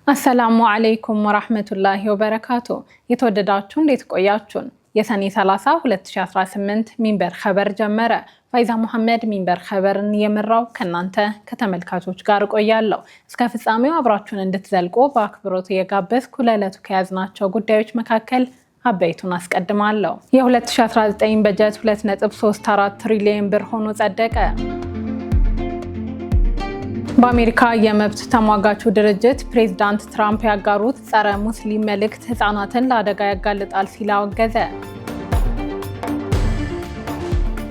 አሰላሙ አለይኩም ወራህመቱላሂ ወበረካቱ። የተወደዳችሁ እንዴት ቆያችሁን? የሰኔ 30 2018 ሚንበር ኸበር ጀመረ። ፋይዛ መሐመድ ሚንበር ኸበርን የመራው ከናንተ ከተመልካቾች ጋር ቆያለሁ። እስከ ፍጻሜው አብራችሁን እንድትዘልቁ በአክብሮት የጋበዝኩ ለዕለቱ ከያዝናቸው ጉዳዮች መካከል አበይቱን አስቀድማለሁ። የ2019 በጀት 2.34 ትሪሊዮን ብር ሆኖ ጸደቀ። በአሜሪካ የመብት ተሟጋቹ ድርጅት ፕሬዝዳንት ትራምፕ ያጋሩት ጸረ ሙስሊም መልእክት ህፃናትን ለአደጋ ያጋልጣል ሲል አወገዘ።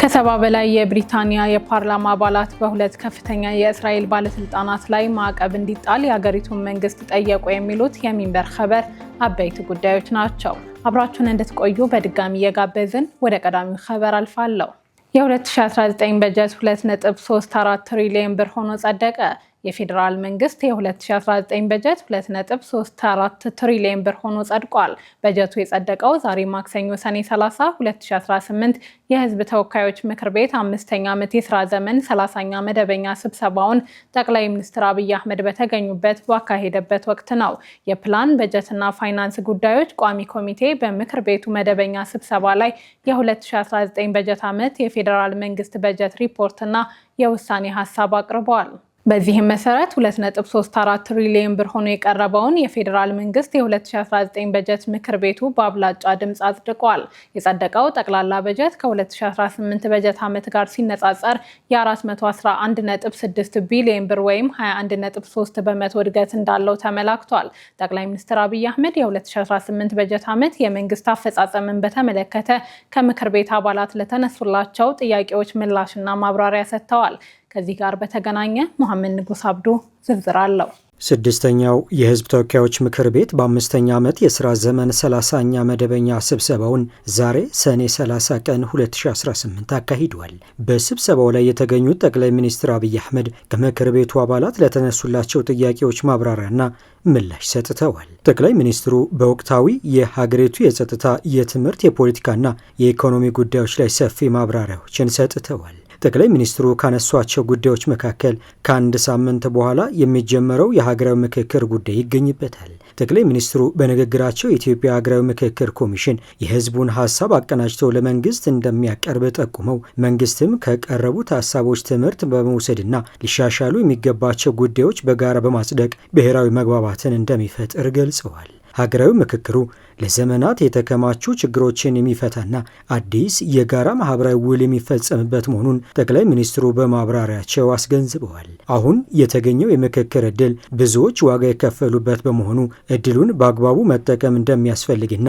ከ70 በላይ የብሪታንያ የፓርላማ አባላት በሁለት ከፍተኛ የእስራኤል ባለስልጣናት ላይ ማዕቀብ እንዲጣል የሀገሪቱን መንግስት ጠየቁ። የሚሉት የሚንበር ኸበር አበይት ጉዳዮች ናቸው። አብራችሁን እንድትቆዩ በድጋሚ እየጋበዝን ወደ ቀዳሚው ኸበር አልፋለሁ። የ2019 በጀት 2.34 ትሪሊዮን ብር ሆኖ ጸደቀ። የፌዴራል መንግስት የ2019 በጀት 2.34 ትሪሊዮን ብር ሆኖ ጸድቋል። በጀቱ የጸደቀው ዛሬ ማክሰኞ ሰኔ 30 2018 የህዝብ ተወካዮች ምክር ቤት 5ኛ ዓመት የስራ ዘመን 30ኛ መደበኛ ስብሰባውን ጠቅላይ ሚኒስትር አብይ አህመድ በተገኙበት ባካሄደበት ወቅት ነው። የፕላን በጀትና ፋይናንስ ጉዳዮች ቋሚ ኮሚቴ በምክር ቤቱ መደበኛ ስብሰባ ላይ የ2019 በጀት ዓመት የፌዴራል መንግስት በጀት ሪፖርትና የውሳኔ ሀሳብ አቅርበዋል። በዚህም መሰረት 2.34 ትሪሊዮን ብር ሆኖ የቀረበውን የፌዴራል መንግስት የ2019 በጀት ምክር ቤቱ በአብላጫ ድምፅ አጽድቋል። የጸደቀው ጠቅላላ በጀት ከ2018 በጀት ዓመት ጋር ሲነጻጸር የ411.6 ቢሊዮን ብር ወይም 21.3 በመቶ እድገት እንዳለው ተመላክቷል። ጠቅላይ ሚኒስትር አብይ አህመድ የ2018 በጀት ዓመት የመንግስት አፈጻጸምን በተመለከተ ከምክር ቤት አባላት ለተነሱላቸው ጥያቄዎች ምላሽና ማብራሪያ ሰጥተዋል። ከዚህ ጋር በተገናኘ መሐመድ ንጉስ አብዱ ዝርዝር አለው። ስድስተኛው የህዝብ ተወካዮች ምክር ቤት በ5ኛ ዓመት የሥራ ዘመን 30ኛ መደበኛ ስብሰባውን ዛሬ ሰኔ 30 ቀን 2018 አካሂዷል። በስብሰባው ላይ የተገኙት ጠቅላይ ሚኒስትር አብይ አህመድ ከምክር ቤቱ አባላት ለተነሱላቸው ጥያቄዎች ማብራሪያና ምላሽ ሰጥተዋል። ጠቅላይ ሚኒስትሩ በወቅታዊ የሀገሪቱ የጸጥታ፣ የትምህርት፣ የፖለቲካና የኢኮኖሚ ጉዳዮች ላይ ሰፊ ማብራሪያዎችን ሰጥተዋል። ጠቅላይ ሚኒስትሩ ካነሷቸው ጉዳዮች መካከል ከአንድ ሳምንት በኋላ የሚጀመረው የሀገራዊ ምክክር ጉዳይ ይገኝበታል። ጠቅላይ ሚኒስትሩ በንግግራቸው የኢትዮጵያ ሀገራዊ ምክክር ኮሚሽን የህዝቡን ሀሳብ አቀናጅቶ ለመንግስት እንደሚያቀርብ ጠቁመው መንግስትም ከቀረቡት ሀሳቦች ትምህርት በመውሰድና ሊሻሻሉ የሚገባቸው ጉዳዮች በጋራ በማጽደቅ ብሔራዊ መግባባትን እንደሚፈጥር ገልጸዋል። ሀገራዊ ምክክሩ ለዘመናት የተከማቹ ችግሮችን የሚፈታና አዲስ የጋራ ማህበራዊ ውል የሚፈጸምበት መሆኑን ጠቅላይ ሚኒስትሩ በማብራሪያቸው አስገንዝበዋል። አሁን የተገኘው የምክክር ዕድል ብዙዎች ዋጋ የከፈሉበት በመሆኑ ዕድሉን በአግባቡ መጠቀም እንደሚያስፈልግና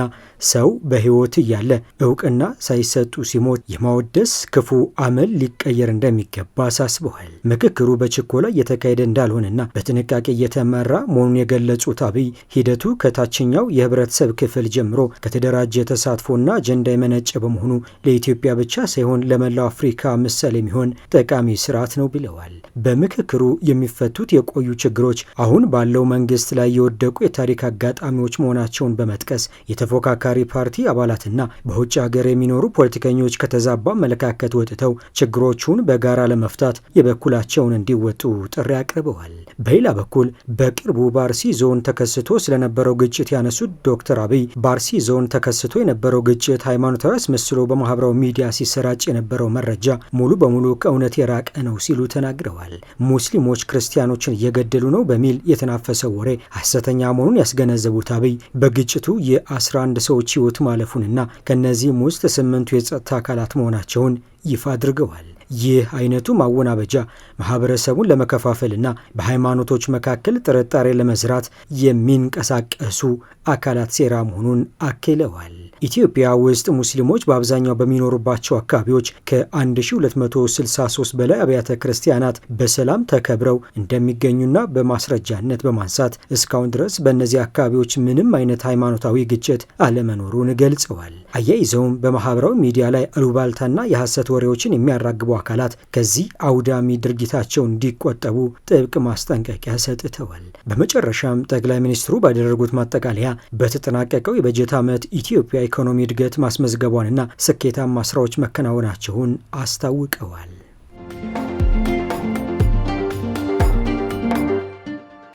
ሰው በህይወት እያለ እውቅና ሳይሰጡ ሲሞት የማወደስ ክፉ አመል ሊቀየር እንደሚገባ አሳስበዋል። ምክክሩ በችኮላ እየተካሄደ እንዳልሆነና በጥንቃቄ እየተመራ መሆኑን የገለጹት አብይ ሂደቱ ከታችኛው የህብረተሰብ ክፍል ጀምሮ ከተደራጀ ተሳትፎና አጀንዳ የመነጨ በመሆኑ ለኢትዮጵያ ብቻ ሳይሆን ለመላው አፍሪካ ምሳሌ የሚሆን ጠቃሚ ስርዓት ነው ብለዋል። በምክክሩ የሚፈቱት የቆዩ ችግሮች አሁን ባለው መንግስት ላይ የወደቁ የታሪክ አጋጣሚዎች መሆናቸውን በመጥቀስ የተፎካካሪ ፓርቲ አባላትና በውጭ ሀገር የሚኖሩ ፖለቲከኞች ከተዛባ አመለካከት ወጥተው ችግሮቹን በጋራ ለመፍታት የበኩላቸውን እንዲወጡ ጥሪ አቅርበዋል። በሌላ በኩል በቅርቡ በአርሲ ዞን ተከስቶ ስለነበረው ግጭት ያነሱት ዶክተር አብይ በአርሲ ዞን ተከስቶ የነበረው ግጭት ሃይማኖታዊ አስመስሎ በማህበራዊ ሚዲያ ሲሰራጭ የነበረው መረጃ ሙሉ በሙሉ ከእውነት የራቀ ነው ሲሉ ተናግረዋል። ሙስሊሞች ክርስቲያኖችን እየገደሉ ነው በሚል የተናፈሰው ወሬ ሐሰተኛ መሆኑን ያስገነዘቡት አብይ በግጭቱ የ11 ሰዎች ህይወት ማለፉንና ከነዚህም ውስጥ 8ቱ የጸጥታ አካላት መሆናቸውን ይፋ አድርገዋል። ይህ አይነቱ ማወናበጃ ማህበረሰቡን ለመከፋፈልና በሃይማኖቶች መካከል ጥርጣሬ ለመዝራት የሚንቀሳቀሱ አካላት ሴራ መሆኑን አክለዋል። ኢትዮጵያ ውስጥ ሙስሊሞች በአብዛኛው በሚኖሩባቸው አካባቢዎች ከ1263 በላይ አብያተ ክርስቲያናት በሰላም ተከብረው እንደሚገኙና በማስረጃነት በማንሳት እስካሁን ድረስ በእነዚህ አካባቢዎች ምንም አይነት ሃይማኖታዊ ግጭት አለመኖሩን ገልጸዋል። አያይዘውም በማህበራዊ ሚዲያ ላይ አሉባልታና የሐሰት ወሬዎችን የሚያራግቡ አካላት ከዚህ አውዳሚ ድርጊታቸው እንዲቆጠቡ ጥብቅ ማስጠንቀቂያ ሰጥተዋል። በመጨረሻም ጠቅላይ ሚኒስትሩ ባደረጉት ማጠቃለያ በተጠናቀቀው የበጀት ዓመት ኢትዮጵያ ኢኮኖሚ እድገት ማስመዝገቧንና ስኬታማ ስራዎች መከናወናቸውን አስታውቀዋል።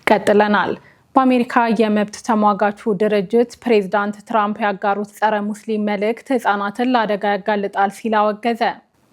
ቀጥለናል። በአሜሪካ የመብት ተሟጋቹ ድርጅት ፕሬዝዳንት ትራምፕ ያጋሩት ጸረ ሙስሊም መልእክት ህጻናትን ለአደጋ ያጋልጣል ሲል አወገዘ።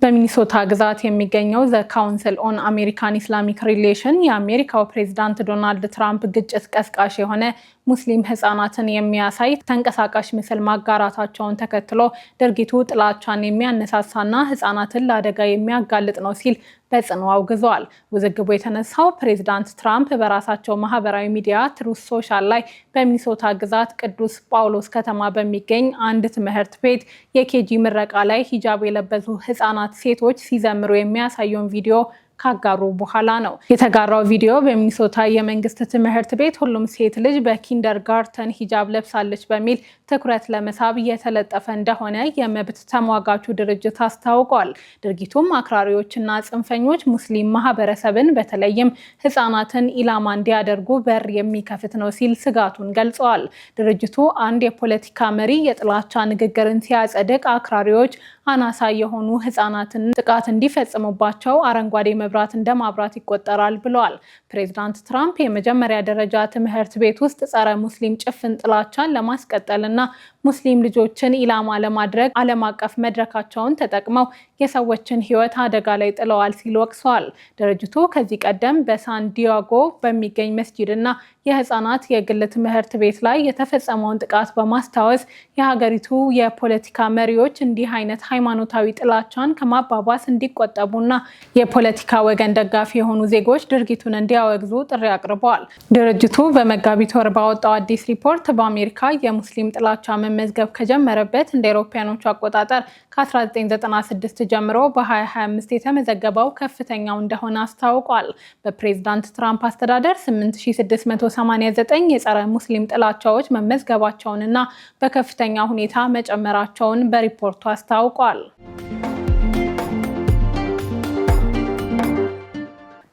በሚኒሶታ ግዛት የሚገኘው ዘ ካውንስል ኦን አሜሪካን ኢስላሚክ ሪሌሽን የአሜሪካው ፕሬዝዳንት ዶናልድ ትራምፕ ግጭት ቀስቃሽ የሆነ ሙስሊም ህጻናትን የሚያሳይ ተንቀሳቃሽ ምስል ማጋራታቸውን ተከትሎ ድርጊቱ ጥላቻን የሚያነሳሳና ህጻናትን ለአደጋ የሚያጋልጥ ነው ሲል በጽኑ አውግዘዋል። ውዝግቡ የተነሳው ፕሬዝዳንት ትራምፕ በራሳቸው ማህበራዊ ሚዲያ ትሩዝ ሶሻል ላይ በሚኒሶታ ግዛት ቅዱስ ጳውሎስ ከተማ በሚገኝ አንድ ትምህርት ቤት የኬጂ ምረቃ ላይ ሂጃብ የለበሱ ህጻናት ሴቶች ሲዘምሩ የሚያሳየውን ቪዲዮ ካጋሩ በኋላ ነው። የተጋራው ቪዲዮ በሚኒሶታ የመንግስት ትምህርት ቤት ሁሉም ሴት ልጅ በኪንደርጋርተን ሂጃብ ለብሳለች በሚል ትኩረት ለመሳብ እየተለጠፈ እንደሆነ የመብት ተሟጋቹ ድርጅት አስታውቋል። ድርጊቱም አክራሪዎችና ጽንፈኞች ሙስሊም ማህበረሰብን በተለይም ህጻናትን ኢላማ እንዲያደርጉ በር የሚከፍት ነው ሲል ስጋቱን ገልጸዋል። ድርጅቱ አንድ የፖለቲካ መሪ የጥላቻ ንግግርን ሲያጸድቅ አክራሪዎች አናሳ የሆኑ ህጻናትን ጥቃት እንዲፈጽሙባቸው አረንጓዴ መብራት እንደማብራት ይቆጠራል ብለዋል። ፕሬዝዳንት ትራምፕ የመጀመሪያ ደረጃ ትምህርት ቤት ውስጥ ጸረ ሙስሊም ጭፍን ጥላቻን ለማስቀጠልና ሙስሊም ልጆችን ኢላማ ለማድረግ ዓለም አቀፍ መድረካቸውን ተጠቅመው የሰዎችን ህይወት አደጋ ላይ ጥለዋል ሲል ወቅሰዋል። ድርጅቱ ከዚህ ቀደም በሳን ዲያጎ በሚገኝ መስጂድና የህፃናት የግል ትምህርት ቤት ላይ የተፈጸመውን ጥቃት በማስታወስ የሀገሪቱ የፖለቲካ መሪዎች እንዲህ አይነት ሃይማኖታዊ ጥላቻን ከማባባስ እንዲቆጠቡና የፖለቲካ ወገን ደጋፊ የሆኑ ዜጎች ድርጊቱን እንዲያወግዙ ጥሪ አቅርበዋል። ድርጅቱ በመጋቢት ወር ባወጣው አዲስ ሪፖርት በአሜሪካ የሙስሊም ጥላቻ መመዝገብ ከጀመረበት እንደ አውሮፓውያኖቹ አቆጣጠር ከ1996 ጀምሮ በ2025 የተመዘገበው ከፍተኛው እንደሆነ አስታውቋል። በፕሬዝዳንት ትራምፕ አስተዳደር 8689 የጸረ ሙስሊም ጥላቻዎች መመዝገባቸውንና በከፍተኛ ሁኔታ መጨመራቸውን በሪፖርቱ አስታውቋል።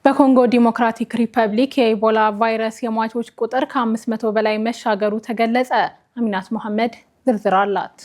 በኮንጎ ዲሞክራቲክ ሪፐብሊክ የኢቦላ ቫይረስ የሟቾች ቁጥር ከ500 በላይ መሻገሩ ተገለጸ። አሚናት መሐመድ ዝርዝር አላት።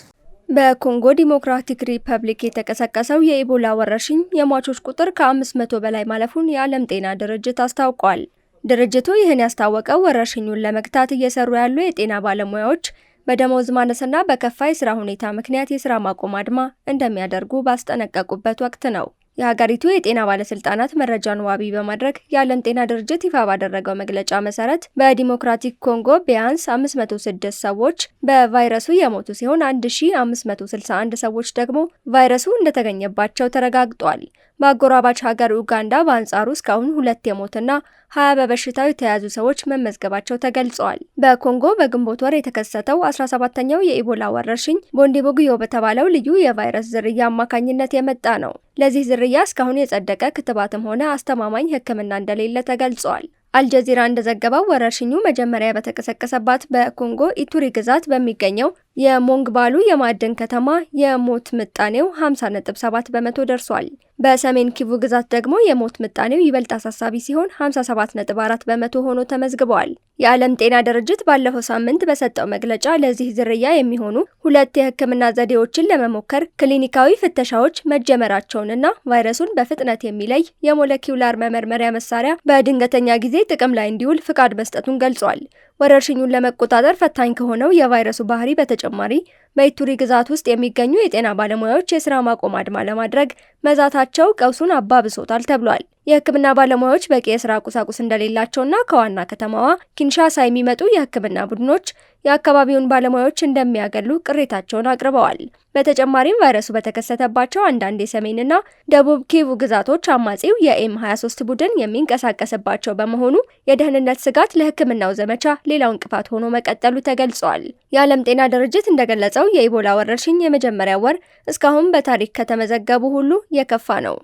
በኮንጎ ዲሞክራቲክ ሪፐብሊክ የተቀሰቀሰው የኢቦላ ወረርሽኝ የሟቾች ቁጥር ከ500 በላይ ማለፉን የዓለም ጤና ድርጅት አስታውቋል። ድርጅቱ ይህን ያስታወቀው ወረርሽኙን ለመግታት እየሰሩ ያሉ የጤና ባለሙያዎች በደሞዝ ማነስና በከፋ የስራ ሁኔታ ምክንያት የስራ ማቆም አድማ እንደሚያደርጉ ባስጠነቀቁበት ወቅት ነው። የሀገሪቱ የጤና ባለስልጣናት መረጃን ዋቢ በማድረግ የዓለም ጤና ድርጅት ይፋ ባደረገው መግለጫ መሰረት በዲሞክራቲክ ኮንጎ ቢያንስ 506 ሰዎች በቫይረሱ የሞቱ ሲሆን 1561 ሰዎች ደግሞ ቫይረሱ እንደተገኘባቸው ተረጋግጧል። በአጎራባች ሀገር ኡጋንዳ በአንጻሩ እስካሁን 2 የሞትና 20 በበሽታው የተያዙ ሰዎች መመዝገባቸው ተገልጸዋል። በኮንጎ በግንቦት ወር የተከሰተው 17ኛው የኢቦላ ወረርሽኝ ቦንዲቡግዮ በተባለው ልዩ የቫይረስ ዝርያ አማካኝነት የመጣ ነው። ለዚህ ዝርያ እስካሁን የጸደቀ ክትባትም ሆነ አስተማማኝ ሕክምና እንደሌለ ተገልጿል። አልጀዚራ እንደዘገበው ወረርሽኙ መጀመሪያ በተቀሰቀሰባት በኮንጎ ኢቱሪ ግዛት በሚገኘው የሞንግባሉ የማዕድን ከተማ የሞት ምጣኔው 50.7 በመቶ ደርሷል። በሰሜን ኪቩ ግዛት ደግሞ የሞት ምጣኔው ይበልጥ አሳሳቢ ሲሆን 57.4 በመቶ ሆኖ ተመዝግበዋል። የዓለም ጤና ድርጅት ባለፈው ሳምንት በሰጠው መግለጫ ለዚህ ዝርያ የሚሆኑ 2 የህክምና ዘዴዎችን ለመሞከር ክሊኒካዊ ፍተሻዎች መጀመራቸውንና ቫይረሱን በፍጥነት የሚለይ የሞለኪውላር መመርመሪያ መሳሪያ በድንገተኛ ጊዜ ጥቅም ላይ እንዲውል ፍቃድ መስጠቱን ገልጿል። ወረርሽኙን ለመቆጣጠር ፈታኝ ከሆነው የቫይረሱ ባህሪ በተጨማሪ በኢቱሪ ግዛት ውስጥ የሚገኙ የጤና ባለሙያዎች የስራ ማቆም አድማ ለማድረግ መዛታቸው ቀውሱን አባብሶታል ተብሏል። የህክምና ባለሙያዎች በቂ የስራ ቁሳቁስ እንደሌላቸውና ከዋና ከተማዋ ኪንሻሳ የሚመጡ የህክምና ቡድኖች የአካባቢውን ባለሙያዎች እንደሚያገሉ ቅሬታቸውን አቅርበዋል። በተጨማሪም ቫይረሱ በተከሰተባቸው አንዳንድ የሰሜንና ደቡብ ኪቩ ግዛቶች አማጺው የኤም23 ቡድን የሚንቀሳቀስባቸው በመሆኑ የደህንነት ስጋት ለህክምናው ዘመቻ ሌላው እንቅፋት ሆኖ መቀጠሉ ተገልጿል። የዓለም ጤና ድርጅት እንደገለጸው የኢቦላ ወረርሽኝ የመጀመሪያ ወር እስካሁን በታሪክ ከተመዘገቡ ሁሉ የከፋ ነው።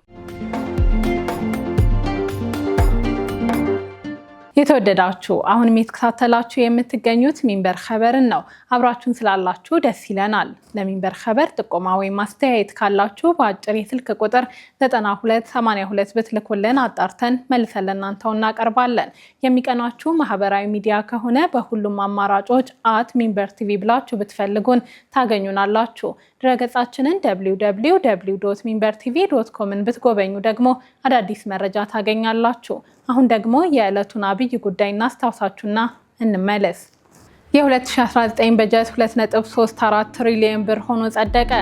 የተወደዳችሁ አሁን የተከታተላችሁ የምትገኙት ሚንበር ኸበርን ነው። አብራችሁን ስላላችሁ ደስ ይለናል። ለሚንበር ኸበር ጥቆማ ወይም ማስተያየት ካላችሁ በአጭር የስልክ ቁጥር 9282 ብትልኩልን አጣርተን መልሰን ለእናንተው እናቀርባለን። የሚቀናችሁ ማህበራዊ ሚዲያ ከሆነ በሁሉም አማራጮች @ሚንበር ቲቪ ብላችሁ ብትፈልጉን ታገኙናላችሁ። ድረገጻችንን www.minbertv.com ብትጎበኙ ደግሞ አዳዲስ መረጃ ታገኛላችሁ። አሁን ደግሞ የዕለቱን አብይ ጉዳይ እናስታውሳችሁና እንመለስ። የ2019 በጀት 2.34 ትሪሊዮን ብር ሆኖ ጸደቀ።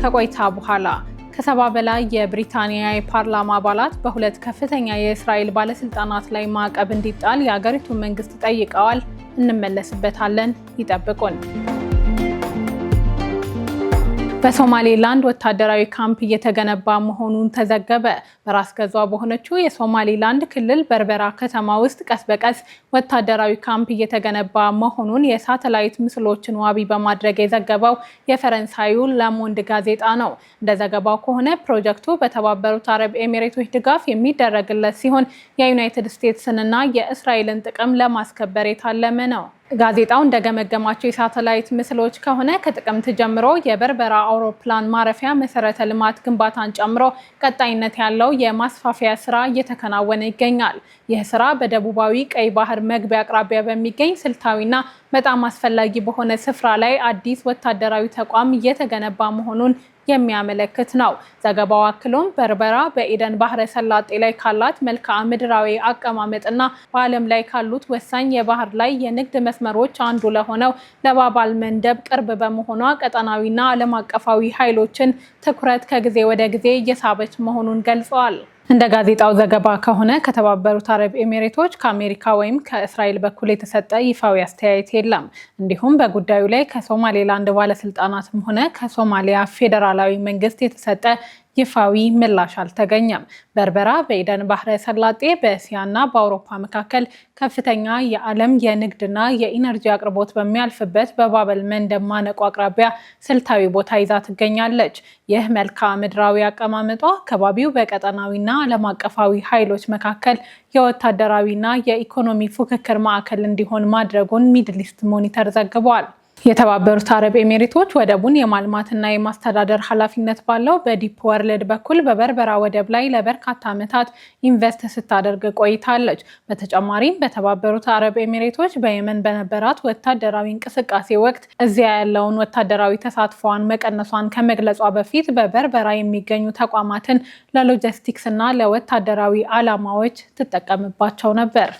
ከቆይታ በኋላ ከ70 በላይ የብሪታንያ የፓርላማ አባላት በሁለት ከፍተኛ የእስራኤል ባለስልጣናት ላይ ማዕቀብ እንዲጣል የሀገሪቱ መንግስት ጠይቀዋል። እንመለስበታለን። ይጠብቁን። በሶማሌላንድ ወታደራዊ ካምፕ እየተገነባ መሆኑን ተዘገበ። በራስ ገዟ በሆነችው የሶማሌላንድ ክልል በርበራ ከተማ ውስጥ ቀስ በቀስ ወታደራዊ ካምፕ እየተገነባ መሆኑን የሳተላይት ምስሎችን ዋቢ በማድረግ የዘገበው የፈረንሳዩ ለሞንድ ጋዜጣ ነው። እንደ ዘገባው ከሆነ ፕሮጀክቱ በተባበሩት አረብ ኤሚሬቶች ድጋፍ የሚደረግለት ሲሆን የዩናይትድ ስቴትስንና የእስራኤልን ጥቅም ለማስከበር የታለመ ነው። ጋዜጣው እንደገመገማቸው የሳተላይት ምስሎች ከሆነ ከጥቅምት ጀምሮ የበርበራ አውሮፕላን ማረፊያ መሰረተ ልማት ግንባታን ጨምሮ ቀጣይነት ያለው የማስፋፊያ ስራ እየተከናወነ ይገኛል። ይህ ስራ በደቡባዊ ቀይ ባህር መግቢያ አቅራቢያ በሚገኝ ስልታዊና በጣም አስፈላጊ በሆነ ስፍራ ላይ አዲስ ወታደራዊ ተቋም እየተገነባ መሆኑን የሚያመለክት ነው። ዘገባው አክሎም በርበራ በኤደን ባህረ ሰላጤ ላይ ካላት መልክዓ ምድራዊ አቀማመጥና በዓለም ላይ ካሉት ወሳኝ የባህር ላይ የንግድ መስመሮች አንዱ ለሆነው ለባባል መንደብ ቅርብ በመሆኗ ቀጠናዊና ዓለም አቀፋዊ ኃይሎችን ትኩረት ከጊዜ ወደ ጊዜ እየሳበች መሆኑን ገልጸዋል። እንደ ጋዜጣው ዘገባ ከሆነ ከተባበሩት አረብ ኤሚሬቶች፣ ከአሜሪካ ወይም ከእስራኤል በኩል የተሰጠ ይፋዊ አስተያየት የለም። እንዲሁም በጉዳዩ ላይ ከሶማሌላንድ ባለስልጣናትም ሆነ ከሶማሊያ ፌዴራላዊ መንግስት የተሰጠ ይፋዊ ምላሽ አልተገኘም። በርበራ በኤደን ባህረ ሰላጤ በእስያና በአውሮፓ መካከል ከፍተኛ የዓለም የንግድና የኢነርጂ አቅርቦት በሚያልፍበት በባበል መንደብ ማነቆ አቅራቢያ ስልታዊ ቦታ ይዛ ትገኛለች። ይህ መልክዓ ምድራዊ አቀማመጧ አካባቢው በቀጠናዊና ዓለም አቀፋዊ ኃይሎች መካከል የወታደራዊና የኢኮኖሚ ፉክክር ማዕከል እንዲሆን ማድረጉን ሚድል ኢስት ሞኒተር ዘግቧል። የተባበሩት አረብ ኤሚሬቶች ወደቡን የማልማትና የማስተዳደር ኃላፊነት ባለው በዲፕ ወርልድ በኩል በበርበራ ወደብ ላይ ለበርካታ ዓመታት ኢንቨስት ስታደርግ ቆይታለች። በተጨማሪም በተባበሩት አረብ ኤሚሬቶች በየመን በነበራት ወታደራዊ እንቅስቃሴ ወቅት እዚያ ያለውን ወታደራዊ ተሳትፎዋን መቀነሷን ከመግለጿ በፊት በበርበራ የሚገኙ ተቋማትን ለሎጂስቲክስ እና ለወታደራዊ ዓላማዎች ትጠቀምባቸው ነበር።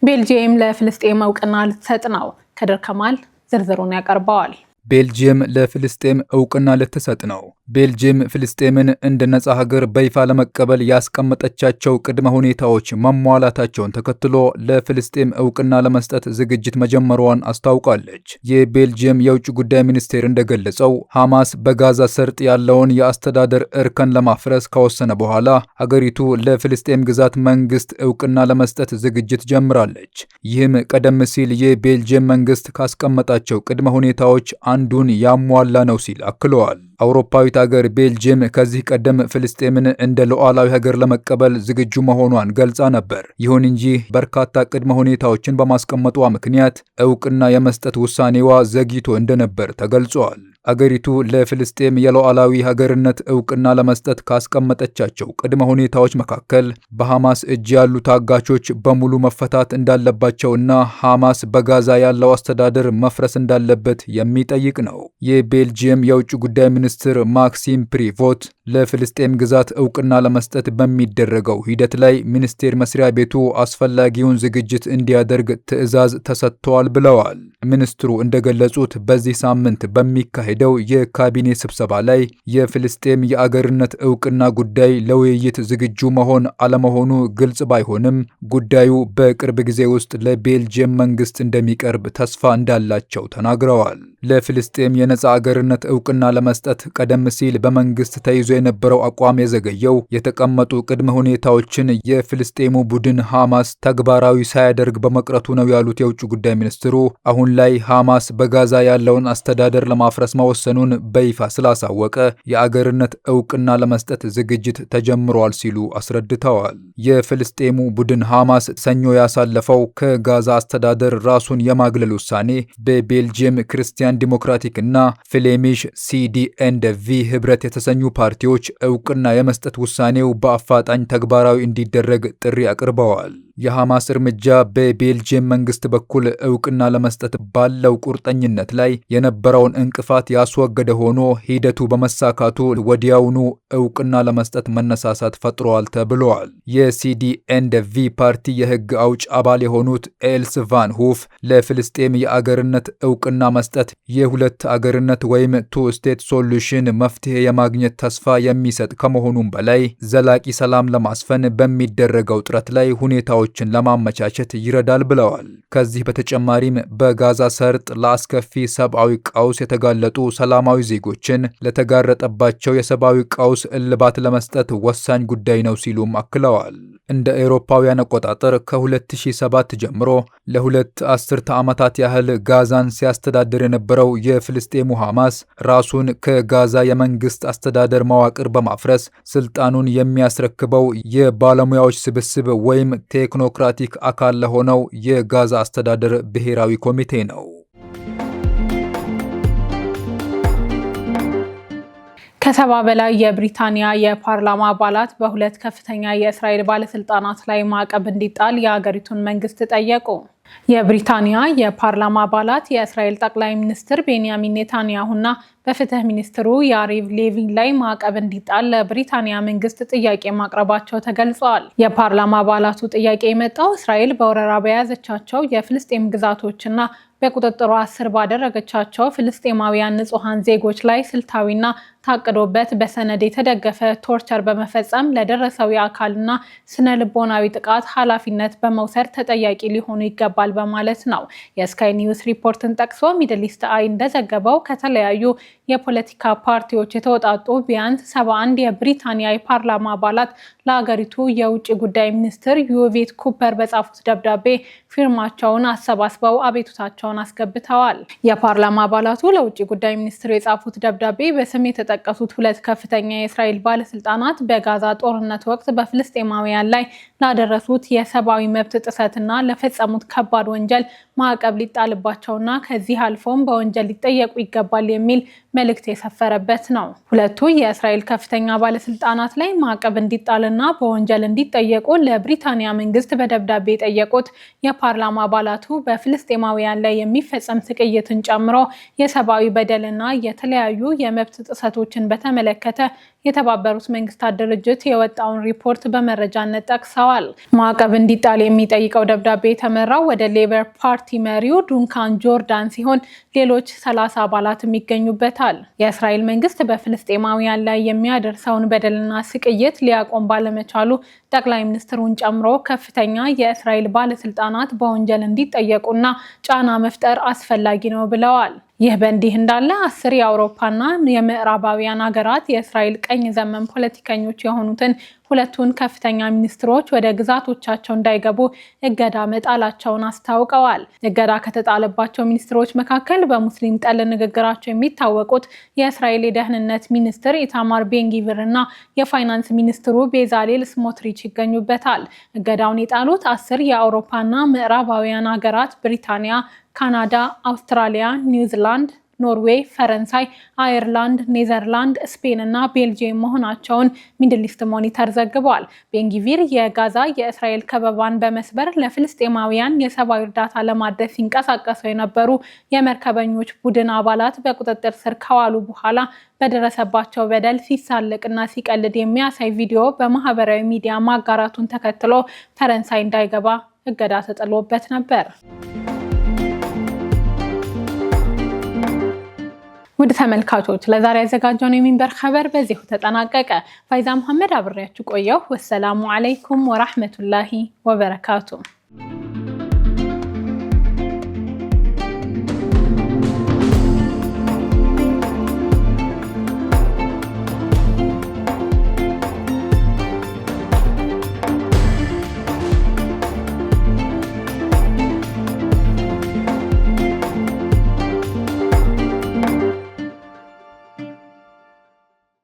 ቤልጂየም ለፍልስጤም እውቅና ልትሰጥ ነው። ከድር ከማል ዝርዝሩን ያቀርበዋል። ቤልጂየም ለፍልስጤም እውቅና ልትሰጥ ነው። ቤልጂየም ፍልስጤምን እንደ ነጻ ሀገር በይፋ ለመቀበል ያስቀመጠቻቸው ቅድመ ሁኔታዎች መሟላታቸውን ተከትሎ ለፍልስጤም እውቅና ለመስጠት ዝግጅት መጀመሯን አስታውቃለች። የቤልጂየም የውጭ ጉዳይ ሚኒስቴር እንደገለጸው ሐማስ በጋዛ ሰርጥ ያለውን የአስተዳደር እርከን ለማፍረስ ከወሰነ በኋላ ሀገሪቱ ለፍልስጤም ግዛት መንግስት እውቅና ለመስጠት ዝግጅት ጀምራለች። ይህም ቀደም ሲል የቤልጂየም መንግስት ካስቀመጣቸው ቅድመ ሁኔታዎች አንዱን ያሟላ ነው ሲል አክለዋል። አውሮፓዊት ሀገር ቤልጂየም ከዚህ ቀደም ፍልስጤምን እንደ ሉዓላዊ ሀገር ለመቀበል ዝግጁ መሆኗን ገልጻ ነበር። ይሁን እንጂ በርካታ ቅድመ ሁኔታዎችን በማስቀመጧ ምክንያት እውቅና የመስጠት ውሳኔዋ ዘግይቶ እንደነበር ተገልጿል። አገሪቱ ለፍልስጤም የሉዓላዊ ሀገርነት እውቅና ለመስጠት ካስቀመጠቻቸው ቅድመ ሁኔታዎች መካከል በሐማስ እጅ ያሉ ታጋቾች በሙሉ መፈታት እንዳለባቸውና ሐማስ በጋዛ ያለው አስተዳደር መፍረስ እንዳለበት የሚጠይቅ ነው። የቤልጂየም የውጭ ጉዳይ ሚኒስትር ማክሲም ፕሪቮት ለፍልስጤም ግዛት እውቅና ለመስጠት በሚደረገው ሂደት ላይ ሚኒስቴር መስሪያ ቤቱ አስፈላጊውን ዝግጅት እንዲያደርግ ትዕዛዝ ተሰጥቷል ብለዋል። ሚኒስትሩ እንደገለጹት በዚህ ሳምንት በሚካሄደው የካቢኔ ስብሰባ ላይ የፍልስጤም የአገርነት እውቅና ጉዳይ ለውይይት ዝግጁ መሆን አለመሆኑ ግልጽ ባይሆንም ጉዳዩ በቅርብ ጊዜ ውስጥ ለቤልጂየም መንግስት እንደሚቀርብ ተስፋ እንዳላቸው ተናግረዋል። ለፍልስጤም የነጻ አገርነት እውቅና ለመስጠት ቀደም ሲል በመንግስት ተይዞ የነበረው አቋም የዘገየው የተቀመጡ ቅድመ ሁኔታዎችን የፍልስጤሙ ቡድን ሐማስ ተግባራዊ ሳያደርግ በመቅረቱ ነው ያሉት የውጭ ጉዳይ ሚኒስትሩ አሁን ላይ ሐማስ በጋዛ ያለውን አስተዳደር ለማፍረስ መወሰኑን በይፋ ስላሳወቀ የአገርነት እውቅና ለመስጠት ዝግጅት ተጀምሯል ሲሉ አስረድተዋል። የፍልስጤሙ ቡድን ሐማስ ሰኞ ያሳለፈው ከጋዛ አስተዳደር ራሱን የማግለል ውሳኔ በቤልጂየም ክርስቲያን ክርስቲያን ዲሞክራቲክ እና ፍሌሚሽ CDNV ህብረት የተሰኙ ፓርቲዎች እውቅና የመስጠት ውሳኔው በአፋጣኝ ተግባራዊ እንዲደረግ ጥሪ አቅርበዋል። የሐማስ እርምጃ በቤልጅየም መንግስት በኩል እውቅና ለመስጠት ባለው ቁርጠኝነት ላይ የነበረውን እንቅፋት ያስወገደ ሆኖ ሂደቱ በመሳካቱ ወዲያውኑ እውቅና ለመስጠት መነሳሳት ፈጥሯል ተብሏል። የCDNV ፓርቲ የህግ አውጭ አባል የሆኑት ኤልስ ቫን ሁፍ ለፍልስጤም የአገርነት እውቅና መስጠት የሁለት አገርነት ወይም ቱ ስቴት ሶሉሽን መፍትሄ የማግኘት ተስፋ የሚሰጥ ከመሆኑም በላይ ዘላቂ ሰላም ለማስፈን በሚደረገው ጥረት ላይ ሁኔታዎችን ለማመቻቸት ይረዳል ብለዋል። ከዚህ በተጨማሪም በጋዛ ሰርጥ ለአስከፊ ሰብአዊ ቀውስ የተጋለጡ ሰላማዊ ዜጎችን ለተጋረጠባቸው የሰብአዊ ቀውስ እልባት ለመስጠት ወሳኝ ጉዳይ ነው ሲሉም አክለዋል። እንደ አውሮፓውያን አቆጣጠር ከ2007 ጀምሮ ለሁለት አስርተ ዓመታት ያህል ጋዛን ሲያስተዳድር የነበረው የፍልስጤሙ ሐማስ ራሱን ከጋዛ የመንግስት አስተዳደር መዋቅር በማፍረስ ስልጣኑን የሚያስረክበው የባለሙያዎች ስብስብ ወይም ቴክኖክራቲክ አካል ለሆነው የጋዛ አስተዳደር ብሔራዊ ኮሚቴ ነው። ከ70 በላይ የብሪታንያ የፓርላማ አባላት በሁለት ከፍተኛ የእስራኤል ባለስልጣናት ላይ ማዕቀብ እንዲጣል የሀገሪቱን መንግስት ጠየቁ። የብሪታንያ የፓርላማ አባላት የእስራኤል ጠቅላይ ሚኒስትር ቤንያሚን ኔታንያሁና በፍትህ ሚኒስትሩ ያሪቭ ሌቪን ላይ ማዕቀብ እንዲጣል ለብሪታንያ መንግስት ጥያቄ ማቅረባቸው ተገልጿል። የፓርላማ አባላቱ ጥያቄ የመጣው እስራኤል በወረራ በያዘቻቸው የፍልስጤም ግዛቶችና በቁጥጥሯ ስር ባደረገቻቸው ፍልስጤማውያን ንጹሃን ዜጎች ላይ ስልታዊና ታቅዶበት በሰነድ የተደገፈ ቶርቸር በመፈጸም ለደረሰው የአካልና ስነ ልቦናዊ ጥቃት ኃላፊነት በመውሰድ ተጠያቂ ሊሆኑ ይገባል በማለት ነው። የስካይ ኒውስ ሪፖርትን ጠቅሶ ሚድል ኢስት አይ እንደዘገበው ከተለያዩ የፖለቲካ ፓርቲዎች የተወጣጡ ቢያንስ 71 የብሪታንያ የፓርላማ አባላት ለሀገሪቱ የውጭ ጉዳይ ሚኒስትር ዩቪት ኩፐር በጻፉት ደብዳቤ ፊርማቸውን አሰባስበው አቤቱታቸውን አስገብተዋል። የፓርላማ አባላቱ ለውጭ ጉዳይ ሚኒስትሩ የጻፉት ደብዳቤ በስም የተጠቀሱት ሁለት ከፍተኛ የእስራኤል ባለስልጣናት በጋዛ ጦርነት ወቅት በፍልስጤማውያን ላይ ላደረሱት የሰብአዊ መብት ጥሰትና ለፈጸሙት ከባድ ወንጀል ማዕቀብ ሊጣልባቸውና ከዚህ አልፎም በወንጀል ሊጠየቁ ይገባል የሚል መልእክት የሰፈረበት ነው። ሁለቱ የእስራኤል ከፍተኛ ባለስልጣናት ላይ ማዕቀብ እንዲጣልና በወንጀል እንዲጠየቁ ለብሪታንያ መንግስት በደብዳቤ የጠየቁት የፓርላማ አባላቱ በፍልስጤማውያን ላይ የሚፈጸም ስቅይትን ጨምሮ የሰብአዊ በደልና የተለያዩ የመብት ጥሰቶችን በተመለከተ የተባበሩት መንግስታት ድርጅት የወጣውን ሪፖርት በመረጃነት ጠቅሰዋል። ማዕቀብ እንዲጣል የሚጠይቀው ደብዳቤ የተመራው ወደ ሌበር ፓርቲ መሪው ዱንካን ጆርዳን ሲሆን ሌሎች 30 አባላትም ይገኙበታል። የእስራኤል መንግስት በፍልስጤማውያን ላይ የሚያደርሰውን በደልና ስቅይት ሊያቆም ባለመቻሉ ጠቅላይ ሚኒስትሩን ጨምሮ ከፍተኛ የእስራኤል ባለስልጣናት በወንጀል እንዲጠየቁና ጫና መፍጠር አስፈላጊ ነው ብለዋል። ይህ በእንዲህ እንዳለ 10 የአውሮፓና የምዕራባውያን ሀገራት የእስራኤል ቀኝ ዘመን ፖለቲከኞች የሆኑትን ሁለቱን ከፍተኛ ሚኒስትሮች ወደ ግዛቶቻቸው እንዳይገቡ እገዳ መጣላቸውን አስታውቀዋል። እገዳ ከተጣለባቸው ሚኒስትሮች መካከል በሙስሊም ጠል ንግግራቸው የሚታወቁት የእስራኤል የደህንነት ሚኒስትር ኢታማር ቤንጊቪር እና የፋይናንስ ሚኒስትሩ ቤዛሌል ስሞትሪች ይገኙበታል። እገዳውን የጣሉት 10 የአውሮፓና ምዕራባውያን ሀገራት ብሪታንያ፣ ካናዳ፣ አውስትራሊያ፣ ኒውዚላንድ፣ ኖርዌይ፣ ፈረንሳይ፣ አየርላንድ፣ ኔዘርላንድ፣ ስፔን እና ቤልጂየም መሆናቸውን ሚድል ኢስት ሞኒተር ዘግቧል። ቤንጊቪር የጋዛ የእስራኤል ከበባን በመስበር ለፍልስጤማውያን የሰብአዊ እርዳታ ለማድረስ ሲንቀሳቀሱ የነበሩ የመርከበኞች ቡድን አባላት በቁጥጥር ስር ከዋሉ በኋላ በደረሰባቸው በደል ሲሳለቅና ሲቀልድ የሚያሳይ ቪዲዮ በማህበራዊ ሚዲያ ማጋራቱን ተከትሎ ፈረንሳይ እንዳይገባ እገዳ ተጥሎበት ነበር። ውድ ተመልካቾች ለዛሬ ያዘጋጀነው የሚንበር ኸበር በዚሁ ተጠናቀቀ። ፋይዛ መሐመድ አብሬያችሁ ቆየሁ። ወሰላሙ አለይኩም ወራህመቱላሂ ወበረካቱ።